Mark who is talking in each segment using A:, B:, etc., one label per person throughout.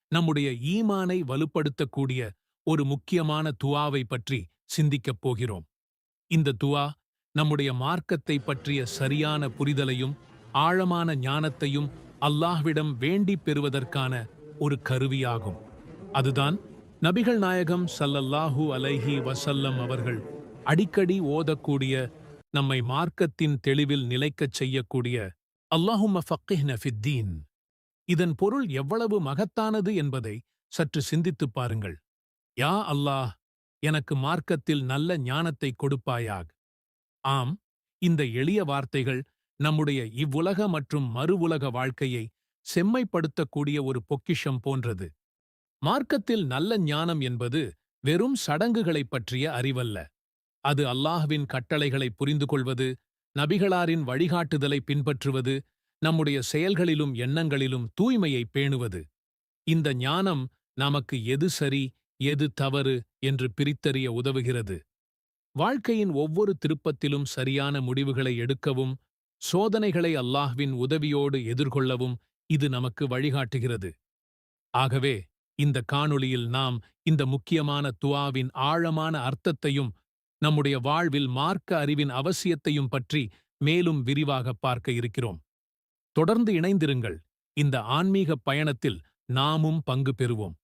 A: நம்முடைய ஈமானை வலுப்படுத்தக்கூடிய ஒரு முக்கியமான துஆவை பற்றி சிந்திக்கப் போகிறோம். இந்த துஆ நம்முடைய மார்க்கத்தை பற்றிய சரியான புரிதலையும் ஆழமான ஞானத்தையும் அல்லாஹ்விடம் வேண்டிப் பெறுவதற்கான ஒரு கருவியாகும். அதுதான் நபிகள் நாயகம் ஸல்லல்லாஹு அலைஹி வஸல்லம் அவர்கள் அடிக்கடி ஓதக்கூடிய, நம்மை மார்க்கத்தின் தெளிவில் நிலைக்கச் செய்யக்கூடிய அல்லாஹும்ம ஃபக்கிஹ்ன ஃபித்தீன். இதன் பொருள் எவ்வளவு மகத்தானது என்பதை சற்று சிந்தித்துப் பாருங்கள். யா அல்லாஹ், எனக்கு மார்க்கத்தில் நல்ல ஞானத்தை கொடுப்பாயாக. ஆம், இந்த எளிய வார்த்தைகள் நம்முடைய இவ்வுலக மற்றும் மறுவுலக வாழ்க்கையை செம்மைப்படுத்தக்கூடிய ஒரு பொக்கிஷம் போன்றது. மார்க்கத்தில் நல்ல ஞானம் என்பது வெறும் சடங்குகளைப் பற்றிய அறிவல்ல. அது அல்லாஹ்வின் கட்டளைகளை புரிந்து கொள்வது, நபிகளாரின் வழிகாட்டுதலை பின்பற்றுவது, நம்முடைய செயல்களிலும் எண்ணங்களிலும் தூய்மையை பேணுவது. இந்த ஞானம் நமக்கு எது சரி, எது தவறு என்று பிரித்தறிய உதவுகிறது. வாழ்க்கையின் ஒவ்வொரு திருப்பத்திலும் சரியான முடிவுகளை எடுக்கவும், சோதனைகளை அல்லாஹ்வின் உதவியோடு எதிர்கொள்ளவும் இது நமக்கு வழிகாட்டுகிறது. ஆகவே இந்த காணொளியில் நாம் இந்த முக்கியமான துஆவின் ஆழமான அர்த்தத்தையும் நம்முடைய வாழ்வில் மார்க்க அறிவின் அவசியத்தையும் பற்றி மேலும் விரிவாக பார்க்க இருக்கிறோம். தொடர்ந்து இணைந்திருங்கள். இந்த ஆன்மீக பயணத்தில் நாமும் பங்கு பெறுவோம்.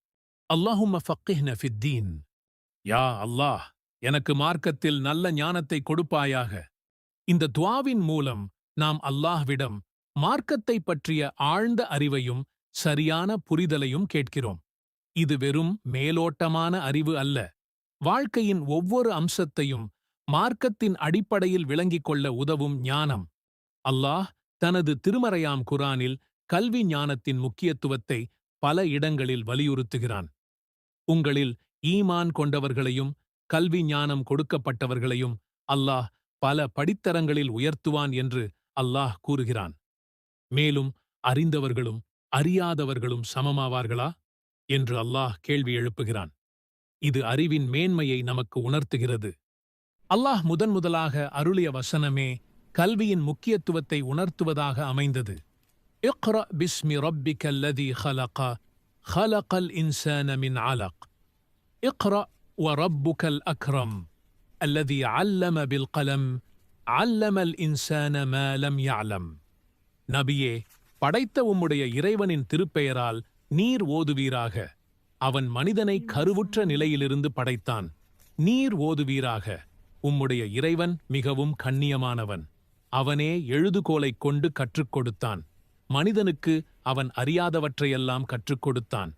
A: அல்லாஹும்ம ஃபக்கிஹ்ன ஃபித்தீன். யா அல்லாஹ், எனக்கு மார்க்கத்தில் நல்ல ஞானத்தை கொடுப்பாயாக. இந்த துஆவின் மூலம் நாம் அல்லாஹ்விடம் மார்க்கத்தைப் பற்றிய ஆழ்ந்த அறிவையும் சரியான புரிதலையும் கேட்கிறோம். இது வெறும் மேலோட்டமான அறிவு அல்ல. வாழ்க்கையின் ஒவ்வொரு அம்சத்தையும் மார்க்கத்தின் அடிப்படையில் விளங்கிக் கொள்ள உதவும் ஞானம். அல்லாஹ் தனது திருமறையாம் குர்ஆனில் கல்வி ஞானத்தின் முக்கியத்துவத்தை பல இடங்களில் வலியுறுத்துகிறான். உங்களில் ஈமான் கொண்டவர்களையும் கல்வி ஞானம் கொடுக்கப்பட்டவர்களையும் அல்லாஹ் பல படித்தரங்களில் உயர்த்துவான் என்று அல்லாஹ் கூறுகிறான். மேலும் அறிந்தவர்களும் அறியாதவர்களும் சமமாவார்களா என்று அல்லாஹ் கேள்வி எழுப்புகிறான். இது அறிவின் மேன்மையை நமக்கு உணர்த்துகிறது. அல்லாஹ் முதன்முதலாக அருளிய வசனமே கல்வியின் முக்கியத்துவத்தை உணர்த்துவதாக அமைந்தது. இக்ரா பிஸ்மி ரப்பிக்கல் லதீ ஹலக, ஹலகல் இன்சான மின் அலக். இக்ரா வ ரப்புக்கல் அக்ரம், அல்லதீ அல்லம பில் கலம், அல்லமல் இன்சான மா லம் யஅலம். நபியே, படைத்த உம்முடைய இறைவனின் திருப்பெயரால் நீர் ஓதுவீராக. அவன் மனிதனை கருவுற்ற நிலையிலிருந்து படைத்தான். நீர் ஓதுவீராக. உம்முடைய இறைவன் மிகவும் கண்ணியமானவன். அவனே எழுதுகோலைக் கொண்டு கற்றுக் கொடுத்தான். மனிதனுக்கு அவன் அறியாதவற்றையெல்லாம் கற்றுக் கொடுத்தான்.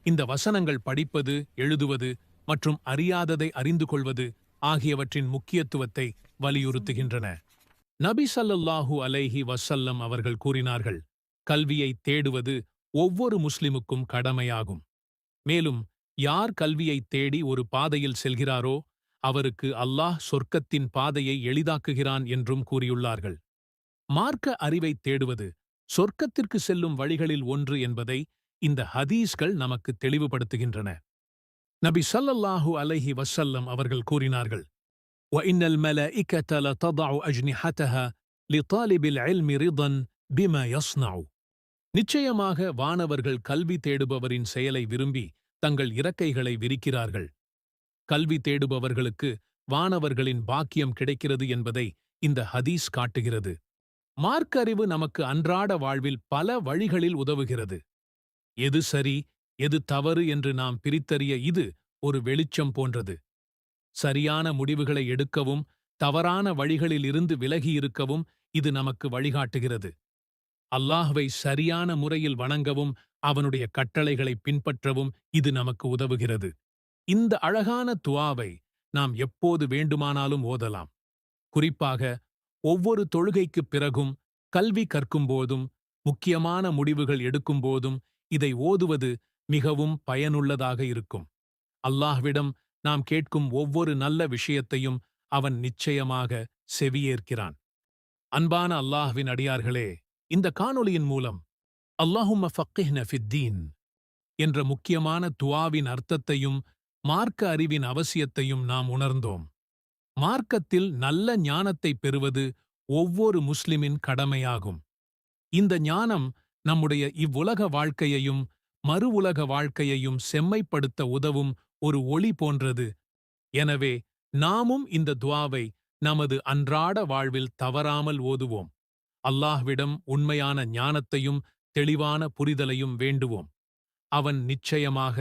A: இந்த வசனங்கள் படிப்பது, எழுதுவது மற்றும் அறியாததை அறிந்து கொள்வது ஆகியவற்றின் முக்கியத்துவத்தை வலியுறுத்துகின்றன. நபி ஸல்லல்லாஹு அலைஹி வஸல்லம் அவர்கள் கூறினார்கள், கல்வியை தேடுவது ஒவ்வொரு முஸ்லிமுக்கும் கடமையாகும். மேலும் யார் கல்வியை தேடி ஒரு பாதையில் செல்கிறாரோ அவருக்கு அல்லாஹ் சொர்க்கத்தின் பாதையை எளிதாக்குகிறான் என்றும் கூறியுள்ளார்கள். மார்க்க அறிவைத் தேடுவது சொர்க்கத்திற்கு செல்லும் வழிகளில் ஒன்று என்பதை இந்த ஹதீஸ்கள் நமக்கு தெளிவுபடுத்துகின்றன. நபி ஸல்லல்லாஹு அலைஹி வஸல்லம் அவர்கள் கூறினார்கள், وَإِنَّ الْمَلَائِكَةَ لَتَضَعُ أَجْنِحَتَهَا لِطَالِبِ الْعِلْمِ رِضًا بِمَا يَصْنَعُ. நிச்சயமாக வானவர்கள் கல்வி தேடுபவரின் செயலை விரும்பி தங்கள் இறக்கைகளை விரிக்கிறார்கள். கல்வி தேடுபவர்களுக்கு வானவர்களின் பாக்கியம் கிடைக்கிறது என்பதை இந்த ஹதீஸ் காட்டுகிறது. மார்க்க அறிவு நமக்கு அன்றாட வாழ்வில் பல வழிகளில் உதவுகிறது. எது சரி, எது தவறு என்று நாம் பிரித்தறிய இது ஒரு வெளிச்சம் போன்றது. சரியான முடிவுகளை எடுக்கவும், தவறான வழிகளில் இருந்து விலகியிருக்கவும் இது நமக்கு வழிகாட்டுகிறது. அல்லாஹ்வை சரியான முறையில் வணங்கவும், அவனுடைய கட்டளைகளை பின்பற்றவும் இது நமக்கு உதவுகிறது. இந்த அழகான துஆவை நாம் எப்போது வேண்டுமானாலும் ஓதலாம். குறிப்பாக ஒவ்வொரு தொழுகைக்குப் பிறகும், கல்வி கற்கும்போதும், முக்கியமான முடிவுகள் எடுக்கும்போதும் இதை ஓதுவது மிகவும் பயனுள்ளதாக இருக்கும். அல்லாஹ்விடம் நாம் கேட்கும் ஒவ்வொரு நல்ல விஷயத்தையும் அவன் நிச்சயமாக செவியேற்கிறான். அன்பான அல்லாஹ்வின் அடியார்களே, இந்த காணொளியின் மூலம் அல்லாஹும்ம ஃபக்கிஹ்ன ஃபித்தீன் என்ற முக்கியமான துஆவின் அர்த்தத்தையும் மார்க்க அறிவின் அவசியத்தையும் நாம் உணர்ந்தோம். மார்க்கத்தில் நல்ல ஞானத்தை பெறுவது ஒவ்வொரு முஸ்லிமின் கடமையாகும். இந்த ஞானம் நம்முடைய இவ்வுலக வாழ்க்கையையும் மறு உலக வாழ்க்கையையும் செம்மைப்படுத்த உதவும் ஒரு ஒளி போன்றது. எனவே நாமும் இந்த துஆவை நமது அன்றாட வாழ்வில் தவறாமல் ஓதுவோம். அல்லாஹ்விடம் உண்மையான ஞானத்தையும் தெளிவான புரிதலையும் வேண்டுவோம். அவன் நிச்சயமாக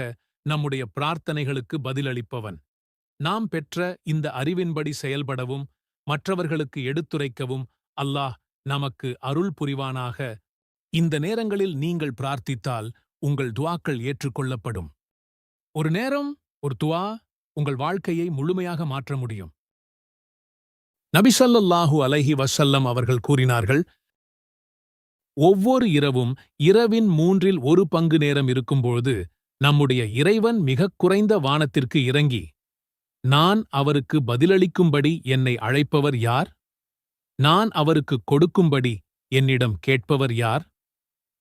A: நம்முடைய பிரார்த்தனைகளுக்கு பதிலளிப்பவன். நாம் பெற்ற இந்த அறிவின்படி செயல்படவும் மற்றவர்களுக்கு எடுத்துரைக்கவும் அல்லாஹ் நமக்கு அருள் புரிவானாக. இந்த நேரங்களில் நீங்கள் பிரார்த்தித்தால் உங்கள் துஆக்கள் ஏற்றுக்கொள்ளப்படும். ஒரு நேரம், ஒரு துஆ உங்கள் வாழ்க்கையை முழுமையாக மாற்ற முடியும். நபி ஸல்லல்லாஹு அலைஹி வஸல்லம் அவர்கள் கூறினார்கள், ஒவ்வொரு இரவும் இரவின் 1/3 நேரம் இருக்கும்போது நம்முடைய இறைவன் மிகக் குறைந்த வானத்திற்கு இறங்கி, நான் அவருக்கு பதிலளிக்கும்படி என்னை அழைப்பவர் யார்? நான் அவருக்கு கொடுக்கும்படி என்னிடம் கேட்பவர் யார்?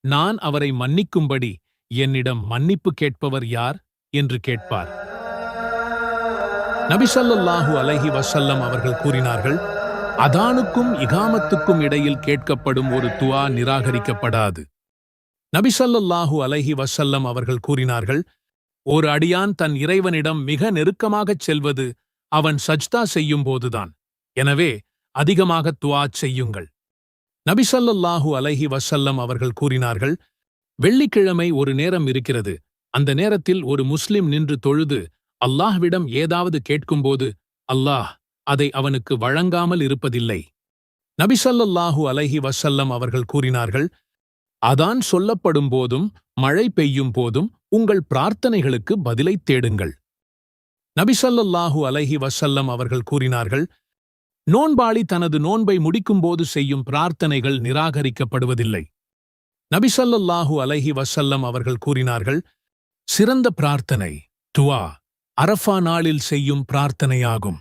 A: நான் அவரை மன்னிக்கும்படி என்னிடம் மன்னிப்பு கேட்பவர் யார்? என்று கேட்பார். நபி ஸல்லல்லாஹு அலைஹி வஸல்லம் அவர்கள் கூறினார்கள், அதானுக்கும் இகாமத்துக்கும் இடையில் கேட்கப்படும் ஒரு துஆ நிராகரிக்கப்படாது. நபி ஸல்லல்லாஹு அலைஹி வஸல்லம் அவர்கள் கூறினார்கள், ஒரு அடியான் தன் இறைவனிடம் மிக நெருக்கமாகச் செல்வது அவன் சஜ்தா செய்யும்போதுதான். எனவே அதிகமாக துஆ செய்யுங்கள். நபி ஸல்லல்லாஹு அலைஹி வஸல்லம் அவர்கள் கூறினார்கள், வெள்ளிக்கிழமை ஒரு நேரம் இருக்கிறது. அந்த நேரத்தில் ஒரு முஸ்லிம் நின்று தொழுது அல்லாஹ்விடம் ஏதாவது கேட்கும்போது அல்லாஹ் அதை அவனுக்கு வழங்காமல் இருப்பதில்லை. நபி ஸல்லல்லாஹு அலைஹி வஸல்லம் அவர்கள் கூறினார்கள், அதான் சொல்லப்படும் போதும் மழை பெய்யும் போதும் உங்கள் பிரார்த்தனைகளுக்கு பதிலைத் தேடுங்கள். நபி ஸல்லல்லாஹு அலைஹி வஸல்லம் அவர்கள் கூறினார்கள், நோன்பாளி தனது நோன்பை முடிக்கும்போது செய்யும் பிரார்த்தனைகள் நிராகரிக்கப்படுவதில்லை. நபி ஸல்லல்லாஹு அலைஹி வஸல்லம் அவர்கள் கூறினார்கள், சிறந்த பிரார்த்தனை துஆ அரஃபா நாளில் செய்யும் பிரார்த்தனையாகும்.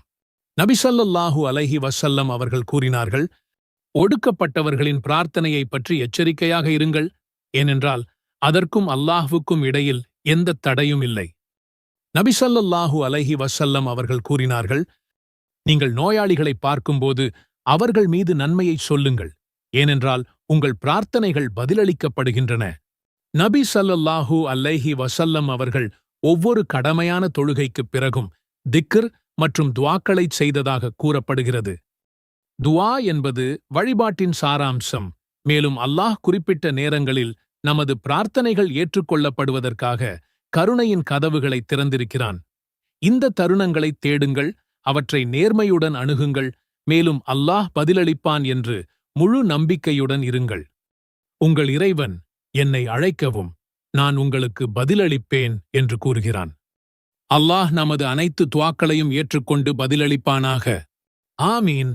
A: நபி ஸல்லல்லாஹு அலைஹி வஸல்லம் அவர்கள் கூறினார்கள், ஒடுக்கப்பட்டவர்களின் பிரார்த்தனையைப் பற்றி எச்சரிக்கையாக இருங்கள். ஏனென்றால் அதற்கும் அல்லாஹ்வுக்கும் இடையில் எந்த தடையும் இல்லை. நபி ஸல்லல்லாஹு அலைஹி வஸல்லம் அவர்கள் கூறினார்கள், நீங்கள் நோயாளிகளை பார்க்கும்போது அவர்கள் மீது நன்மையை சொல்லுங்கள். ஏனென்றால் உங்கள் பிரார்த்தனைகள் பதிலளிக்கப்படுகின்றன. நபி ஸல்லல்லாஹு அலைஹி வஸல்லம் அவர்கள் ஒவ்வொரு கடமையான தொழுகைக்குப் பிறகும் திக்ர் மற்றும் துஆக்களைச் செய்ததாக கூறப்படுகிறது. துஆ என்பது வழிபாட்டின் சாராம்சம். மேலும் அல்லாஹ் குறிப்பிட்ட நேரங்களில் நமது பிரார்த்தனைகள் ஏற்றுக்கொள்ளப்படுவதற்காக கருணையின் கதவுகளை திறந்திருக்கிறான். இந்த தருணங்களைத் தேடுங்கள், அவற்றை நேர்மையுடன் அணுகுங்கள், மேலும் அல்லாஹ் பதிலளிப்பான் என்று முழு நம்பிக்கையுடன் இருங்கள். உங்கள் இறைவன் என்னை அழைக்கவும் நான் உங்களுக்கு பதிலளிப்பேன் என்று கூறுகிறான். அல்லாஹ் நமது அனைத்து துஆக்களையும் ஏற்றுக்கொண்டு பதிலளிப்பானாக. ஆமீன்.